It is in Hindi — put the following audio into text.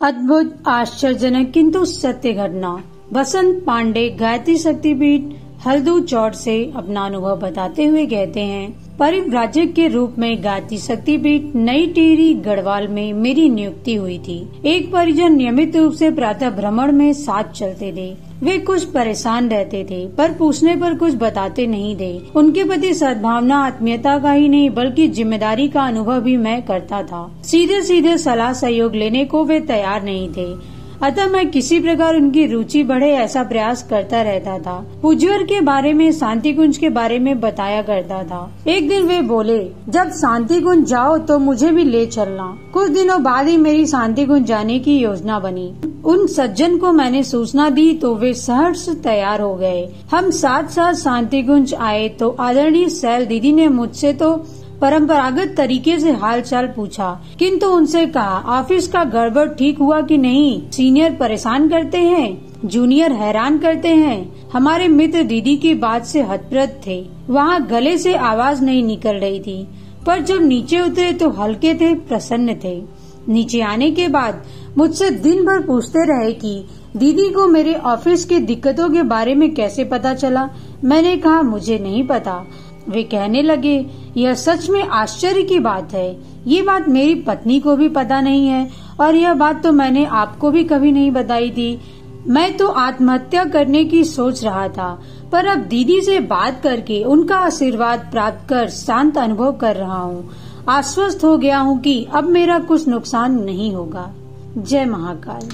अद्भुत, आश्चर्यजनक किंतु सत्य घटना। बसंत पांडे गायत्री शक्तिपीठ हल्दू चौड़ से अपना अनुभव बताते हुए कहते हैं, परिव्राजक के रूप में गायत्री शक्तिपीठ नई टिहरी गढ़वाल में मेरी नियुक्ति हुई थी। एक परिजन नियमित रूप से प्रातः भ्रमण में साथ चलते थे। वे कुछ परेशान रहते थे, पर पूछने पर कुछ बताते नहीं थे। उनके प्रति सद्भावना, आत्मीयता का ही नहीं बल्कि जिम्मेदारी का अनुभव भी मैं करता था। सीधे सीधे सलाह सहयोग लेने को वे तैयार नहीं थे, अतः मैं किसी प्रकार उनकी रुचि बढ़े ऐसा प्रयास करता रहता था। पूज्यवर के बारे में, शांति कुंज के बारे में बताया करता था। एक दिन वे बोले, जब शांति कुंज जाओ तो मुझे भी ले चलना। कुछ दिनों बाद ही मेरी शांति कुंज जाने की योजना बनी। उन सज्जन को मैंने सूचना दी तो वे सहर्ष तैयार हो गए। हम साथ साथ शांति कुंज आए तो आदरणीय सैल दीदी ने मुझसे तो परंपरागत तरीके से हालचाल पूछा, किंतु उनसे कहा, ऑफिस का गड़बड़ ठीक हुआ कि नहीं? सीनियर परेशान करते हैं, जूनियर हैरान करते हैं। हमारे मित्र दीदी की बात से हतप्रभ थे। वहाँ गले से आवाज नहीं निकल रही थी, पर जब नीचे उतरे तो हल्के थे, प्रसन्न थे। नीचे आने के बाद मुझसे दिन भर पूछते रहे कि दीदी को मेरे ऑफिस की दिक्कतों के बारे में कैसे पता चला। मैंने कहा, मुझे नहीं पता। वे कहने लगे, यह सच में आश्चर्य की बात है। ये बात मेरी पत्नी को भी पता नहीं है और यह बात तो मैंने आपको भी कभी नहीं बताई थी। मैं तो आत्महत्या करने की सोच रहा था, पर अब दीदी से बात करके उनका आशीर्वाद प्राप्त कर शांत अनुभव कर रहा हूँ। आश्वस्त हो गया हूँ कि अब मेरा कुछ नुकसान नहीं होगा। जय महाकाल।